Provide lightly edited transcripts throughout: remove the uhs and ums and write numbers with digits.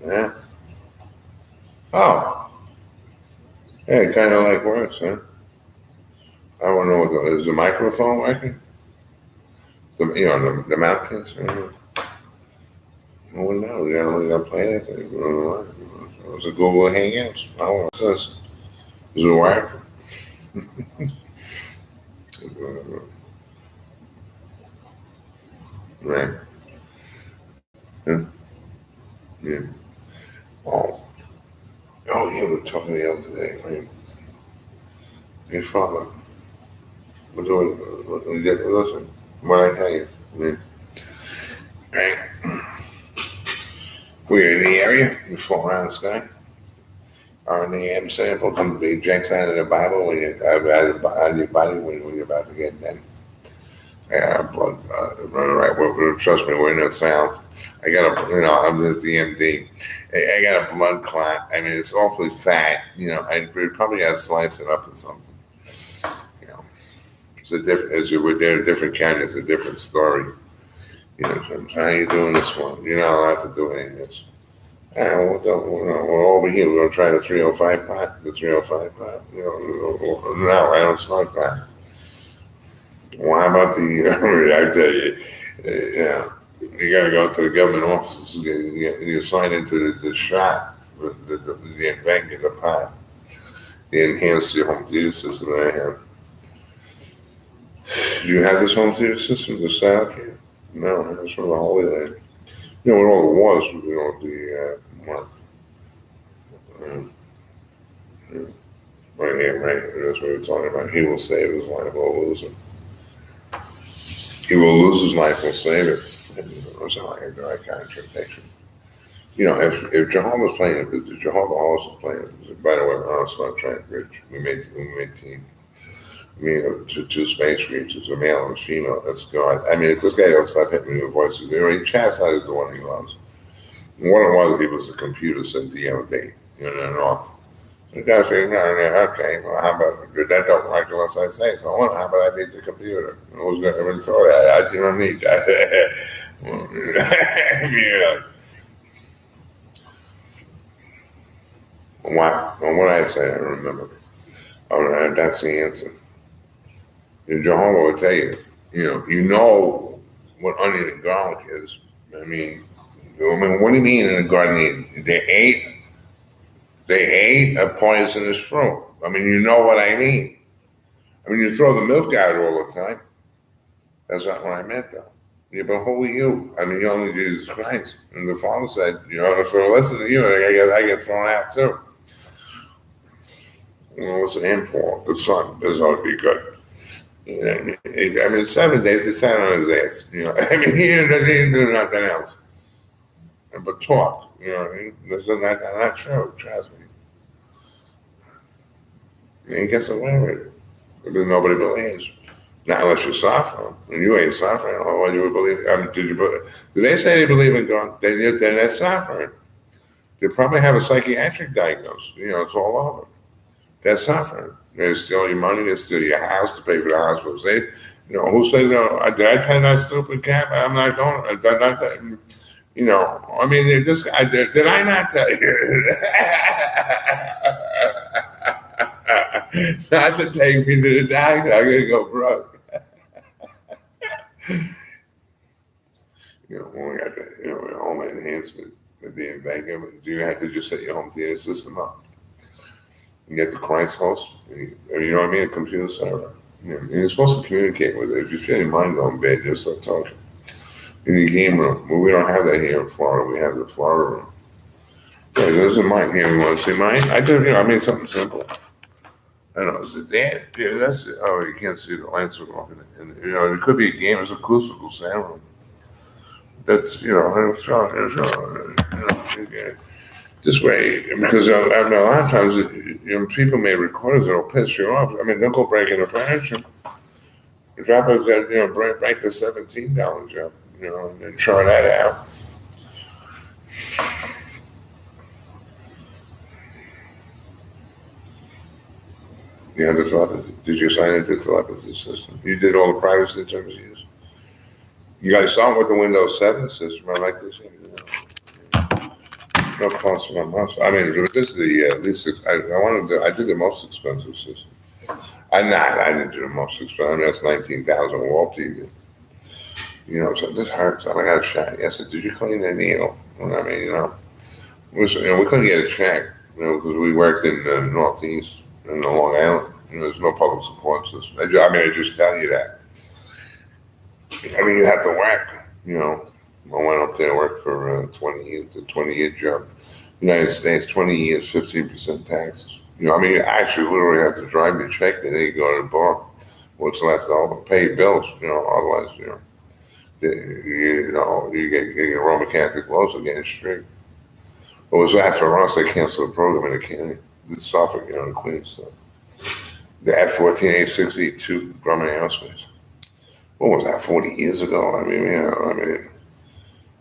Yeah. Oh. Yeah, it kind of like works, huh? I don't know what is the microphone working? The mouthpiece. Oh no, they don't really play anything. It was a Google Hangouts. I don't know what it says. Does it work? Right. Yeah. Yeah. Oh. Oh, yeah, we were talking the other day. Right? Your father. We're doing. Listen. What I tell you. Yeah. Right. We're in the area. We float around the sky. Are in the AM sample can be drinks out of the Bible when you out of your body when you're about to get dead. Yeah, blood. Right. Well, trust me, we're in the South. I got I'm the DMD. I got a blood clot. I mean, it's awfully fat. I probably got to slice it up or something. You know, it's a different. As we're there, a different county, it's a different story. So how you doing this one? You're not allowed to do any of this. We're over here. We're gonna try the 305 pot. The 305 pot. No, I don't smoke pot. Well, how about I tell you, you got to go to the government offices. You sign into the shot, the bank in the pot, the enhanced your home theater system that I have. Do you have this home theater system, the South here? No, it's from the Holy Land. With all the wars, right here, right? That's what we're talking about. He will save his life or lose it. He will lose his life, will save it. It's not like a direct contradiction. If Jehovah's playing it, the Jehovah also playing it. By the way, we're on a Star Trek bridge. We made team. Two space creatures, a male and a female. That's God. I mean, if this guy don't stop hitting me with voices, he chastises the one he loves. And what it was, he was a computer said DOD, off. You gotta figure out, okay, well, how about, that don't work unless I say so. Well, how about I beat the computer? Who's going to really throw that? You don't need that. What I say, I remember. Oh, that's the answer. Jehovah will tell you, what onion and garlic is. I mean, what do you mean in the garden? They ate a poisonous fruit. I mean, you know what I mean. I mean, you throw the milk out all the time. That's not what I meant, though. Yeah, but who are you? I mean, you're only Jesus Christ. And the Father said, if I listen to you, I get thrown out too. Listen to him for the Son. This ought to be good. I mean, 7 days he sat on his ass. I mean, he didn't do nothing else. But talk. You know what I mean? This is not true. Trust me. He gets away with it. Because nobody believes. Not unless you're suffering. And you ain't suffering. Why you would believe? Do they say they believe in God? Then they're suffering. They probably have a psychiatric diagnosis. It's all over. They're suffering. They steal your money. They steal your house to pay for the hospital. Who said no? Did I tell that stupid cap? I'm not going. I mean, did I not tell you? Not to take me to the doctor. I'm gonna go broke. When we got the home enhancement at the embankment, do you have to just set your home theater system up? You get the Christ host, you know what I mean, a computer server. And you're supposed to communicate with it. If you feel your mind going bad, just start talking. In your game room, well, we don't have that here in Florida. We have the Florida room. Yeah, there's a mine here. You want to see mine? I made something simple. I don't know, is it there? Yeah, that's it. Oh, you can't see the lights are off. And it could be a game. It's a acoustical sound room. That's, this way, because I mean, a lot of times, people may record it, it'll piss you off. I mean, they'll go break into furniture, drop it, break the $17 up, and try that out. You have the telepathy. Did you sign into the telepathy system? You did all the privacy terms you use. You guys saw with the Windows 7 system. I like this. No false my muscle. I mean, this is the least. I wanted to. I did the most expensive system. I didn't do the most expensive. I mean, that's 19,000 wall TV. So this hurts. I got a shot. Yes, I said, did you clean the needle? And I mean, we couldn't get a check, because we worked in the Northeast in the Long Island. There's no public support system. I just tell you that. I mean, you have to work. I went up there and worked for 20 years, a 20-year job. United States, 20 years, 15% taxes. You actually literally have to drive your check, then you go to the bar. What's left over? Pay your bills. Otherwise, you get Roman Catholic laws are getting strict. What was that for us? They canceled the program in the county. It's Suffolk, in Queens. So. The F-14 A62 Grumman Aerospace. What was that, 40 years ago?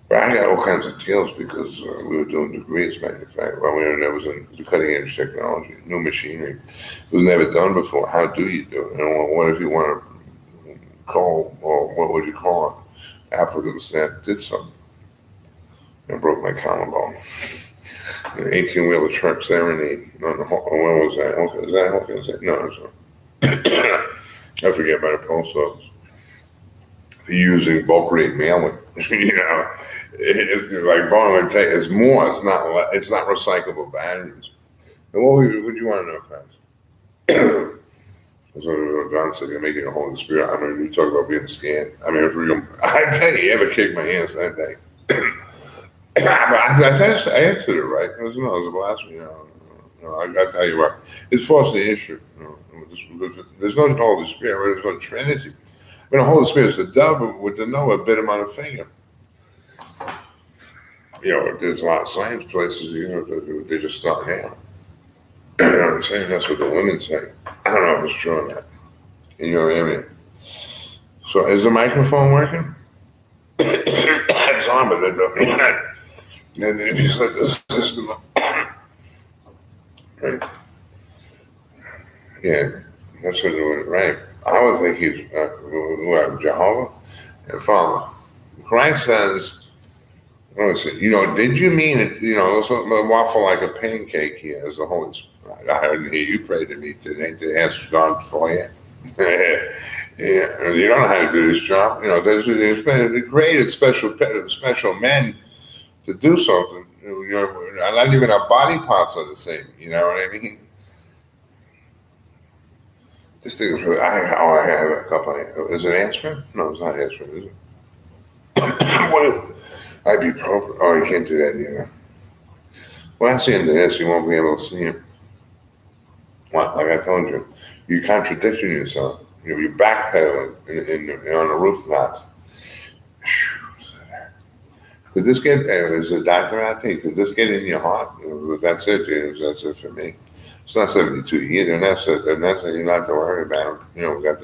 But I got all kinds of deals because we were doing degrees manufacturing. There was the cutting edge technology, new machinery. It was never done before. How do you do it? And what if you want to call, or what would you call it? Applicants that did something. I broke my collarbone. An 18-wheeler truck serenade. What was that? Is that Hawkins? No, I forget about the post office. Using bulk rate mailing. It's like Boeing would take. It's more. It's not recyclable batteries. And what would you want to know, guys? So John said you're making a Holy Spirit. You talk about being scanned. I tell you ever kicked my hands that day. But I answered it right. It was a blasphemy. I got to tell you what. It's falsely issued. There's no Holy Spirit. There's no Trinity. The Holy Spirit is the dove with the Noah bit him on the finger. There's a lot of science places, they're just starting out. I'm saying that's what the women say. I don't know if it's true or not. In your area. So is the microphone working? It's on, but that doesn't mean that. And if you set the system up. Right. Yeah, that's what it was, right. I would think he's Jehovah and Father. Christ says, did you mean it? Let's waffle like a pancake here as the Holy Spirit. I heard you pray to me today to ask God for you. Yeah, you don't know how to do this job. They created special men to do something. Not even our body parts are the same. You know what I mean? This thing is really, I have a couple of, is it aspirin? No, it's not aspirin, is it? Ibuprofen. Oh, you can't do that either. Well, that's the end of this. You won't be able to see him. Like I told you, you're contradicting yourself. You're backpedaling on the rooftops. Could this get, as a doctor out there, could this get in your heart? That's it, James. That's it for me. It's not 72 years, and that's it. And that's it. You don't have to worry about it.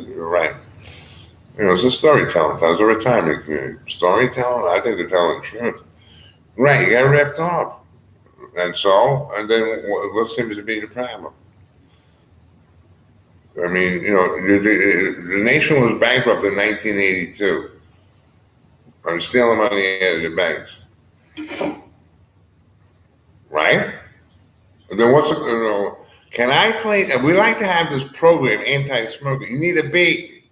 You're right. It's a storytelling. It's a retirement community. Storytelling, I think they're telling the truth. Right, you got ripped off. And then what seems to be the problem? The nation was bankrupt in 1982. I'm stealing money out of the banks. Right? And then can I claim, and we like to have this program, anti-smoking. You need a beat.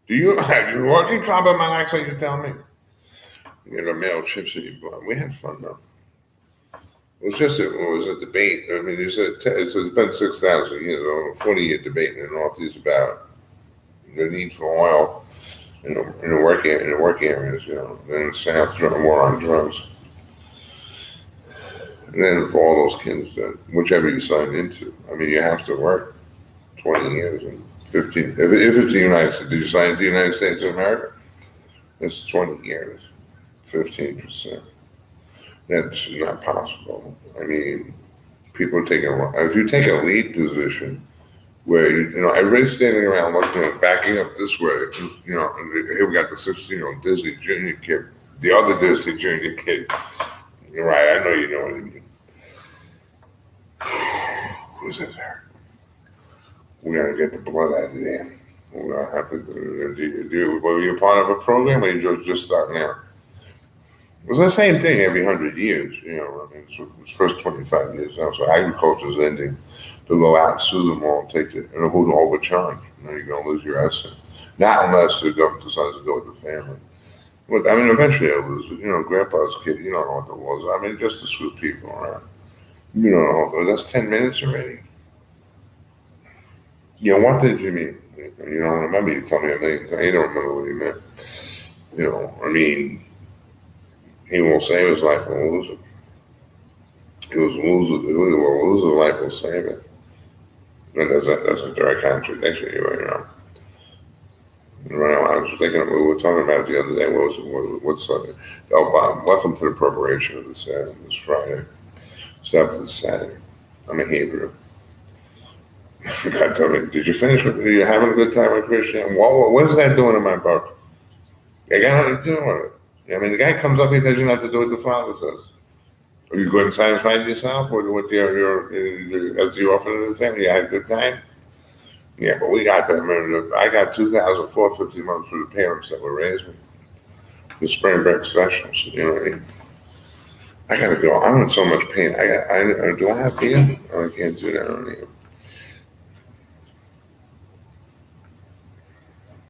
Do you working carbon monoxide, you tell me? You know, male chips in your blood. We had fun though. It was a debate. It's been 6,000 years, a 40-year debate in the Northeast about the need for oil in the work areas, and in the South, more on drugs. And then for all those kids, whichever you sign into, you have to work 20 years and 15. If it's the United States, did you sign into the United States of America? It's 20 years, 15%. That's not possible. People if you take a lead position where, everybody's standing around looking, backing up this way, here we got the 16-year-old Disney Junior kid, the other Disney Junior kid. Right, I know you know what I mean. Who's this hurt? We're going to get the blood out of there. We're going to have to were you part of a program or you just starting out? It's the same thing every 100 years. I mean, it's first 25 years now. So agriculture is ending. To go out and sue them all, take it, who's overcharged. You're going to lose your asset. Not unless the government decides to go with the family. But I mean, eventually they'll lose it. Grandpa's kid, you don't know what the laws are. I mean, just to screw people around. You don't know. That's 10 minutes already. What did you mean? You don't remember. You told me a million times. You don't remember what he meant. I mean, he won't save his life and lose it. He will lose his life and save it. And that's a direct contradiction. I was thinking of what we were talking about the other day. What's welcome to the preparation of the Sabbath. It's Friday. Sabbath is Saturday. I'm a Hebrew. God told me, did you finish? Are you having a good time with Christian? What is that doing in my book? I got nothing to do with it. I mean, the guy comes up, he tells you not to do what the Father says. Are you good and satisfied yourself with what as you offer to the family? You had a good time? Yeah, but we got that. I got 2,450 months for the parents that were raising the spring break specials. You know what I mean? I gotta go. I'm in so much pain. Do I have pain? Oh, I can't do that on here.